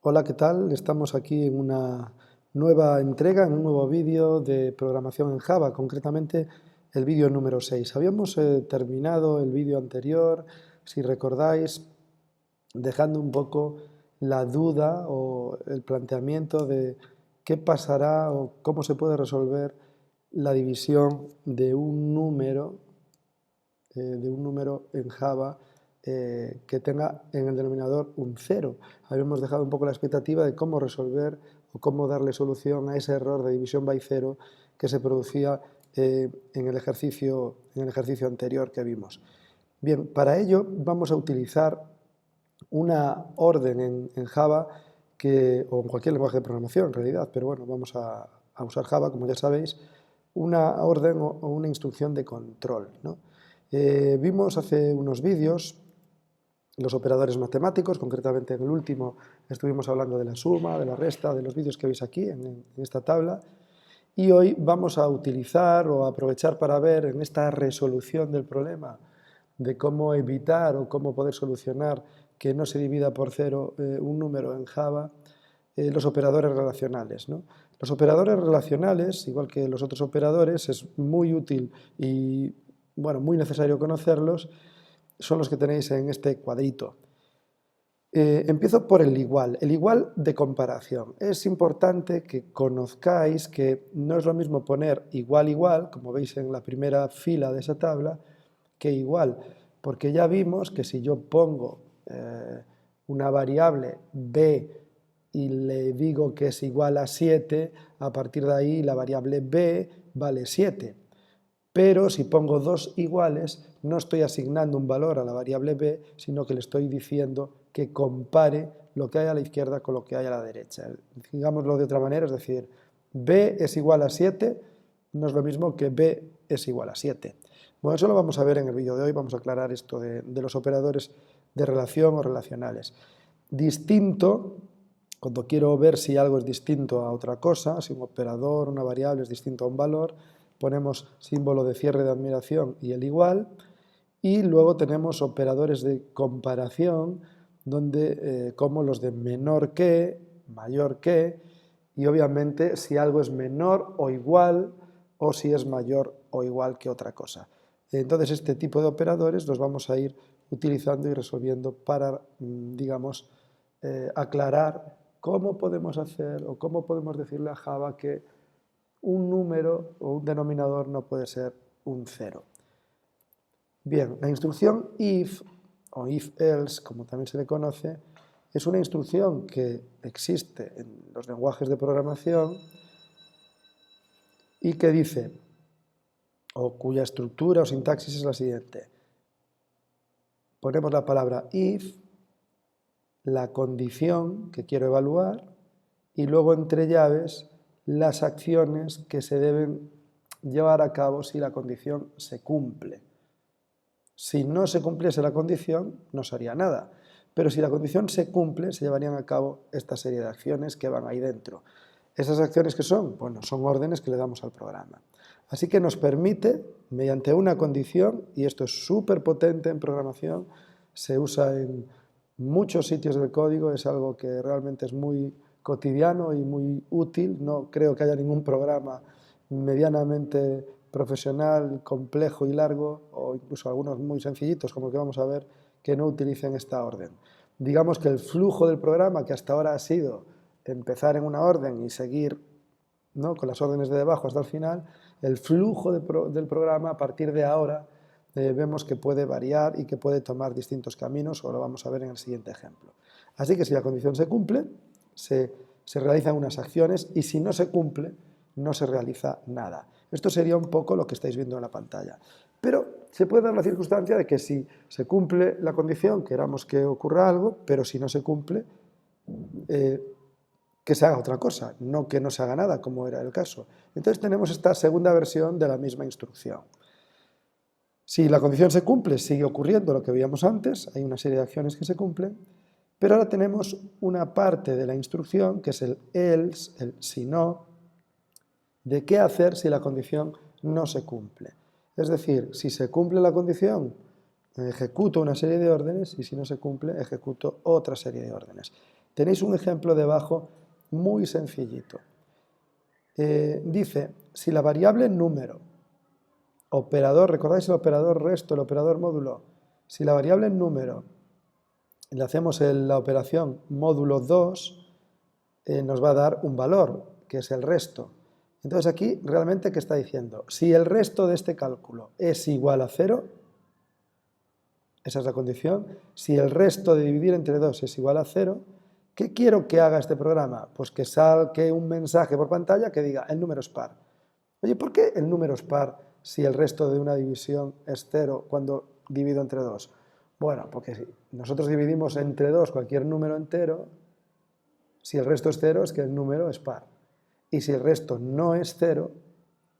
Hola, ¿qué tal? Estamos aquí en una nueva entrega, en un nuevo vídeo de programación en Java, concretamente el vídeo número 6. Habíamos terminado el vídeo anterior, si recordáis, dejando un poco la duda o el planteamiento de qué pasará o cómo se puede resolver la división de un número en Java que tenga en el denominador un 0. Habíamos dejado un poco la expectativa de cómo resolver o cómo darle solución a ese error de división by 0 que se producía en el ejercicio anterior que vimos. Bien, para ello vamos a utilizar una orden en Java o en cualquier lenguaje de programación en realidad, pero bueno, vamos a usar Java, como ya sabéis, una orden o una instrucción de control, ¿no? Vimos hace unos vídeos los operadores matemáticos, concretamente en el último estuvimos hablando de la suma, de la resta, de los vídeos que veis aquí en esta tabla, y hoy vamos a utilizar o a aprovechar para ver en esta resolución del problema de cómo evitar o cómo poder solucionar que no se divida por 0 un número en Java, los operadores relacionales, ¿no? Los operadores relacionales, igual que los otros operadores, es muy útil y bueno, muy necesario conocerlos, son los que tenéis en este cuadrito. Empiezo por el igual de comparación. Es importante que conozcáis que no es lo mismo poner igual, como veis en la primera fila de esa tabla, que igual, porque ya vimos que si yo pongo una variable b y le digo que es igual a 7, a partir de ahí la variable b vale 7. Pero si pongo dos iguales, no estoy asignando un valor a la variable b, sino que le estoy diciendo que compare lo que hay a la izquierda con lo que hay a la derecha. Digámoslo de otra manera, es decir, b es igual a 7, no es lo mismo que b es igual a 7. Bueno, eso lo vamos a ver en el vídeo de hoy, vamos a aclarar esto de los operadores de relación o relacionales. Distinto, cuando quiero ver si algo es distinto a otra cosa, si un operador, una variable es distinto a un valor, ponemos símbolo de cierre de admiración y el igual, y luego tenemos operadores de comparación, donde, como los de menor que, mayor que, y obviamente si algo es menor o igual, o si es mayor o igual que otra cosa. Entonces este tipo de operadores los vamos a ir utilizando y resolviendo para, digamos, aclarar cómo podemos hacer o cómo podemos decirle a Java que un número o un denominador no puede ser un 0. Bien, la instrucción if o if-else, como también se le conoce, es una instrucción que existe en los lenguajes de programación y que dice, o cuya estructura o sintaxis es la siguiente. Ponemos la palabra if, la condición que quiero evaluar y luego entre llaves las acciones que se deben llevar a cabo si la condición se cumple. Si no se cumpliese la condición, no se haría nada. Pero si la condición se cumple, se llevarían a cabo esta serie de acciones que van ahí dentro. ¿Esas acciones qué son? Bueno, son órdenes que le damos al programa. Así que nos permite, mediante una condición, y esto es súper potente en programación, se usa en muchos sitios del código, es algo que realmente es muy cotidiano y muy útil. No creo que haya ningún programa medianamente profesional, complejo y largo, o incluso algunos muy sencillitos, como el que vamos a ver, que no utilicen esta orden. Digamos que el flujo del programa, que hasta ahora ha sido empezar en una orden y seguir, ¿no?, con las órdenes de debajo hasta el final, el flujo del programa a partir de ahora vemos que puede variar y que puede tomar distintos caminos, o lo vamos a ver en el siguiente ejemplo. Así que si la condición se cumple, se realizan unas acciones, y si no se cumple, no se realiza nada. Esto sería un poco lo que estáis viendo en la pantalla. Pero se puede dar la circunstancia de que si se cumple la condición, queramos que ocurra algo, pero si no se cumple, que se haga otra cosa, no que no se haga nada, como era el caso. Entonces tenemos esta segunda versión de la misma instrucción. Si la condición se cumple, sigue ocurriendo lo que veíamos antes, hay una serie de acciones que se cumplen, pero ahora tenemos una parte de la instrucción, que es el else, el si no, de qué hacer si la condición no se cumple. Es decir, si se cumple la condición, ejecuto una serie de órdenes, y si no se cumple, ejecuto otra serie de órdenes. Tenéis un ejemplo debajo muy sencillito. Dice, si la variable número, operador, ¿recordáis el operador resto, el operador módulo? Si la variable número le hacemos la operación módulo 2, nos va a dar un valor, que es el resto. Entonces aquí realmente, ¿qué está diciendo? Si el resto de este cálculo es igual a 0, esa es la condición, si el resto de dividir entre 2 es igual a 0, ¿qué quiero que haga este programa? Pues que salga un mensaje por pantalla que diga el número es par. Oye, ¿por qué el número es par si el resto de una división es 0 cuando divido entre 2? Bueno, porque si nosotros dividimos entre 2 cualquier número entero, si el resto es 0 es que el número es par. Y si el resto no es 0,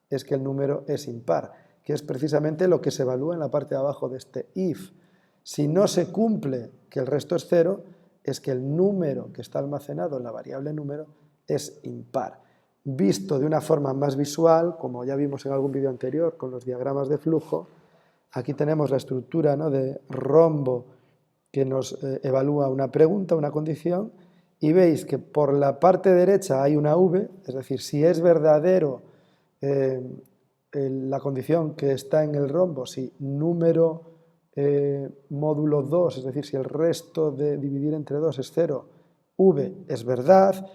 es que el número es impar, que es precisamente lo que se evalúa en la parte de abajo de este if. Si no se cumple que el resto es 0, es que el número que está almacenado en la variable número es impar. Visto de una forma más visual, como ya vimos en algún vídeo anterior con los diagramas de flujo, aquí tenemos la estructura, ¿no?, de rombo que nos evalúa una pregunta, una condición, y veis que por la parte derecha hay una V, es decir, si es verdadero la condición que está en el rombo, si número módulo 2, es decir, si el resto de dividir entre 2 es 0, V es verdad,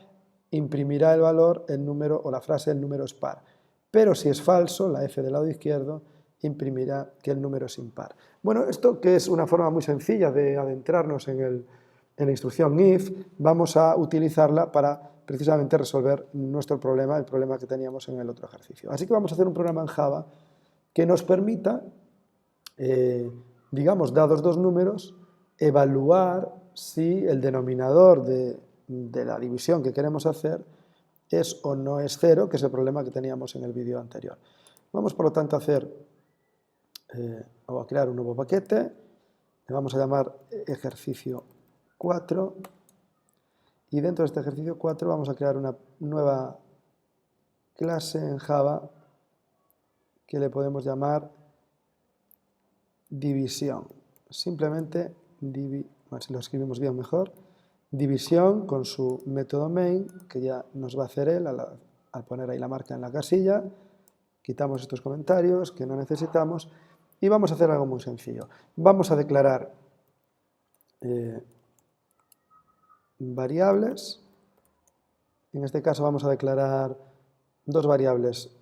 imprimirá el valor, el número o la frase el número es par. Pero si es falso, la F del lado izquierdo imprimirá que el número es impar. Bueno, esto que es una forma muy sencilla de adentrarnos en la instrucción if, vamos a utilizarla para precisamente resolver nuestro problema, el problema que teníamos en el otro ejercicio. Así que vamos a hacer un programa en Java que nos permita, digamos, dados dos números, evaluar si el denominador de la división que queremos hacer es o no es 0, que es el problema que teníamos en el vídeo anterior. Vamos, por lo tanto, a crear un nuevo paquete, le vamos a llamar ejercicio 4, y dentro de este ejercicio 4 vamos a crear una nueva clase en Java que le podemos llamar división. Simplemente, a ver si lo escribimos bien mejor, división con su método main, que ya nos va a hacer él al poner ahí la marca en la casilla. Quitamos estos comentarios que no necesitamos y vamos a hacer algo muy sencillo. Vamos a declarar variables. En este caso vamos a declarar dos variables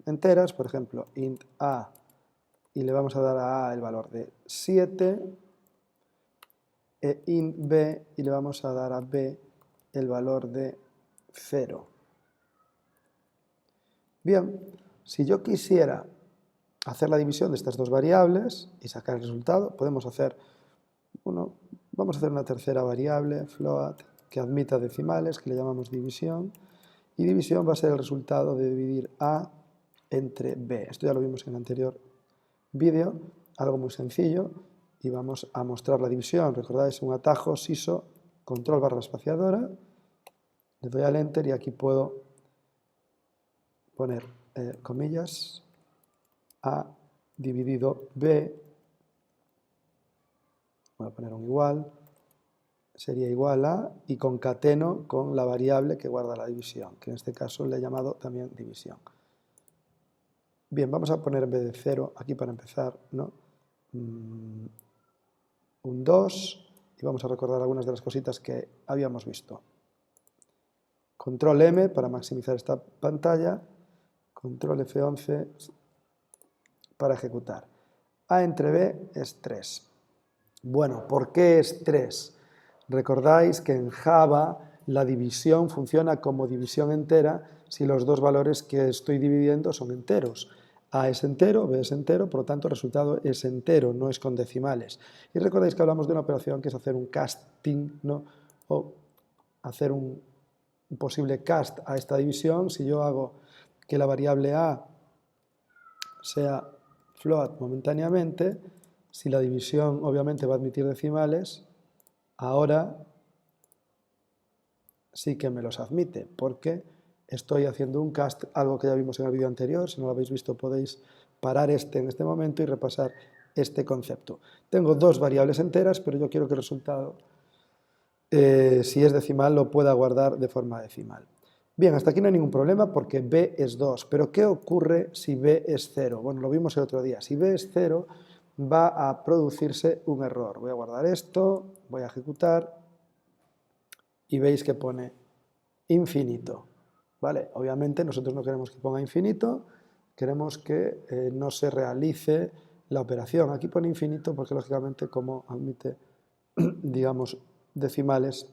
enteras, por ejemplo, int a, y le vamos a dar a el valor de 7, e int b, y le vamos a dar a b el valor de 0. Bien, si yo quisiera hacer la división de estas dos variables y sacar el resultado, podemos hacer, vamos a hacer una tercera variable, float, que admita decimales, que le llamamos división, y división va a ser el resultado de dividir a entre b. Esto ya lo vimos en el anterior vídeo, algo muy sencillo, y vamos a mostrar la división. Recordáis un atajo siso, control barra espaciadora, le doy al enter y aquí puedo poner comillas, a dividido b, voy a poner un igual, sería igual a, y concateno con la variable que guarda la división, que en este caso le he llamado también división. Bien, vamos a poner en vez de 0, aquí para empezar, ¿no?, un 2, y vamos a recordar algunas de las cositas que habíamos visto. Control M para maximizar esta pantalla, control F11 para ejecutar. A entre B es 3. Bueno, ¿por qué es 3? Recordáis que en Java la división funciona como división entera si los dos valores que estoy dividiendo son enteros. A es entero, B es entero, por lo tanto el resultado es entero, no es con decimales. Y recordáis que hablamos de una operación que es hacer un casting, ¿no?, o hacer un posible cast a esta división. Si yo hago que la variable A sea float momentáneamente, si la división obviamente va a admitir decimales, ahora sí que me los admite, porque estoy haciendo un cast, algo que ya vimos en el vídeo anterior. Si no lo habéis visto podéis parar en este momento y repasar este concepto. Tengo dos variables enteras, pero yo quiero que el resultado si es decimal lo pueda guardar de forma decimal. Bien, hasta aquí no hay ningún problema porque b es 2, pero ¿qué ocurre si b es 0? Bueno, lo vimos el otro día. Si b es 0, va a producirse un error. Voy a guardar esto, voy a ejecutar y veis que pone infinito. ¿Vale? Obviamente nosotros no queremos que ponga infinito, queremos que no se realice la operación. Aquí pone infinito porque lógicamente como admite, digamos, decimales,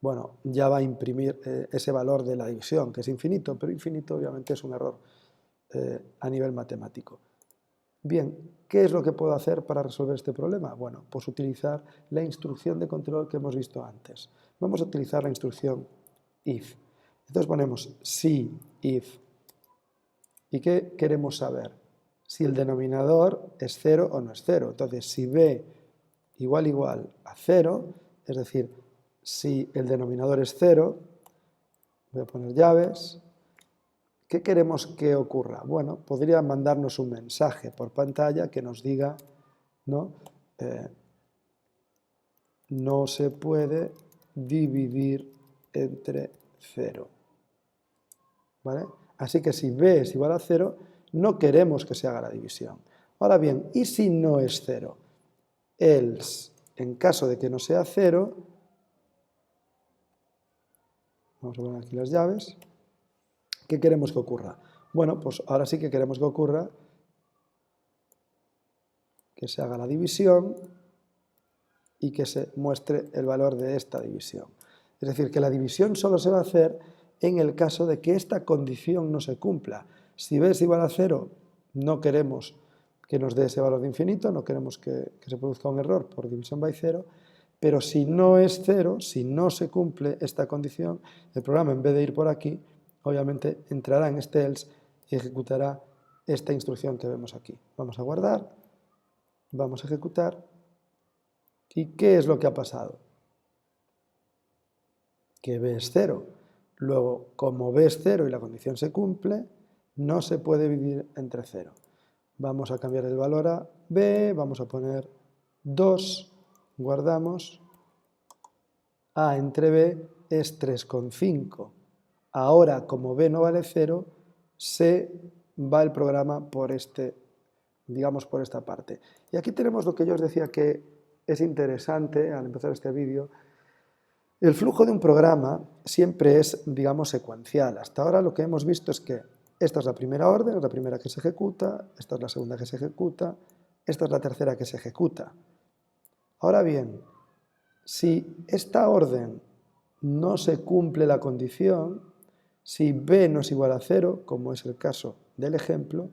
bueno, ya va a imprimir ese valor de la división, que es infinito, pero infinito obviamente es un error a nivel matemático. Bien, ¿qué es lo que puedo hacer para resolver este problema? Bueno, pues utilizar la instrucción de control que hemos visto antes. Vamos a utilizar la instrucción if. Entonces ponemos si if. ¿Y qué queremos saber? Si el denominador es 0 o no es 0. Entonces, si b igual a 0, es decir, si el denominador es 0, voy a poner llaves. ¿Qué queremos que ocurra? Bueno, podría mandarnos un mensaje por pantalla que nos diga, ¿no? No se puede dividir entre 0. ¿Vale? Así que si b es igual a 0, no queremos que se haga la división. Ahora bien, ¿y si no es 0? Else, en caso de que no sea 0, vamos a poner aquí las llaves, ¿qué queremos que ocurra? Bueno, pues ahora sí que queremos que ocurra que se haga la división y que se muestre el valor de esta división. Es decir, que la división solo se va a hacer en el caso de que esta condición no se cumpla. Si b es igual a 0, no queremos que nos dé ese valor de infinito, no queremos que se produzca un error por división by 0, pero si no es 0, si no se cumple esta condición, el programa en vez de ir por aquí, obviamente entrará en este else y ejecutará esta instrucción que vemos aquí. Vamos a guardar, vamos a ejecutar. ¿Y qué es lo que ha pasado? Que b es 0. Luego, como b es 0 y la condición se cumple, no se puede dividir entre 0. Vamos a cambiar el valor a b, vamos a poner 2, guardamos. A entre b es 3,5. Ahora, como b no vale 0, se va el programa por digamos por esta parte. Y aquí tenemos lo que yo os decía que es interesante al empezar este vídeo. El flujo de un programa siempre es, digamos, secuencial. Hasta ahora lo que hemos visto es que esta es la primera orden, es la primera que se ejecuta, esta es la segunda que se ejecuta, esta es la tercera que se ejecuta. Ahora bien, si esta orden no se cumple la condición, si b no es igual a 0, como es el caso del ejemplo,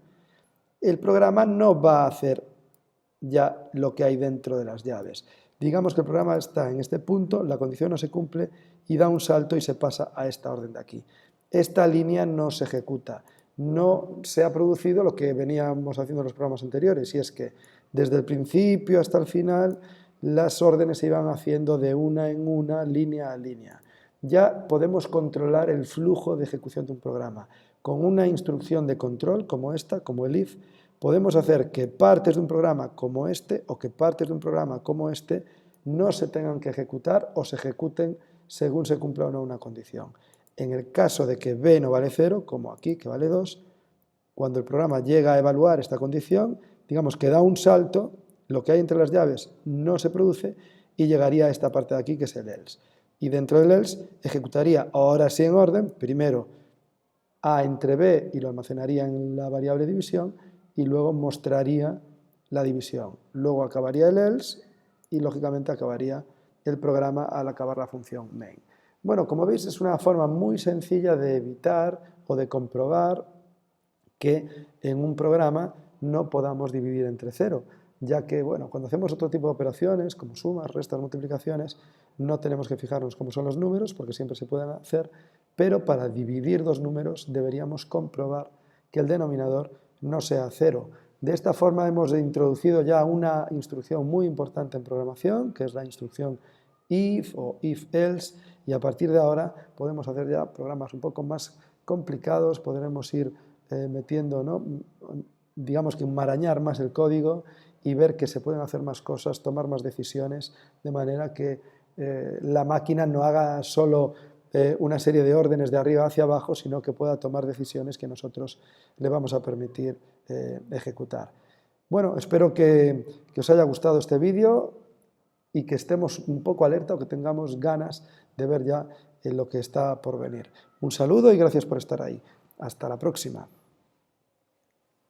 el programa no va a hacer ya lo que hay dentro de las llaves. Digamos que el programa está en este punto, la condición no se cumple y da un salto y se pasa a esta orden de aquí. Esta línea no se ejecuta. No se ha producido lo que veníamos haciendo en los programas anteriores, y es que desde el principio hasta el final las órdenes se iban haciendo de una en una, línea a línea. Ya podemos controlar el flujo de ejecución de un programa. Con una instrucción de control como esta, como el if, podemos hacer que partes de un programa como este o que partes de un programa como este no se tengan que ejecutar o se ejecuten según se cumpla o no una condición. En el caso de que b no vale 0, como aquí, que vale 2, cuando el programa llega a evaluar esta condición, digamos que da un salto, lo que hay entre las llaves no se produce y llegaría a esta parte de aquí que es el else. Y dentro del else ejecutaría ahora sí en orden, primero a entre b y lo almacenaría en la variable división y luego mostraría la división. Luego acabaría el else y lógicamente acabaría el programa al acabar la función main. Bueno, como veis es una forma muy sencilla de evitar o de comprobar que en un programa no podamos dividir entre 0, ya que, bueno, cuando hacemos otro tipo de operaciones, como sumas, restas, multiplicaciones, no tenemos que fijarnos cómo son los números, porque siempre se pueden hacer, pero para dividir dos números deberíamos comprobar que el denominador no sea 0. De esta forma hemos introducido ya una instrucción muy importante en programación, que es la instrucción if o if-else, y a partir de ahora podemos hacer ya programas un poco más complicados, podremos ir metiendo, ¿no? Digamos que enmarañar más el código y ver que se pueden hacer más cosas, tomar más decisiones, de manera que la máquina no haga solo una serie de órdenes de arriba hacia abajo, sino que pueda tomar decisiones que nosotros le vamos a permitir ejecutar. Bueno, espero que os haya gustado este vídeo y que estemos un poco alerta o que tengamos ganas de ver ya lo que está por venir. Un saludo y gracias por estar ahí. Hasta la próxima.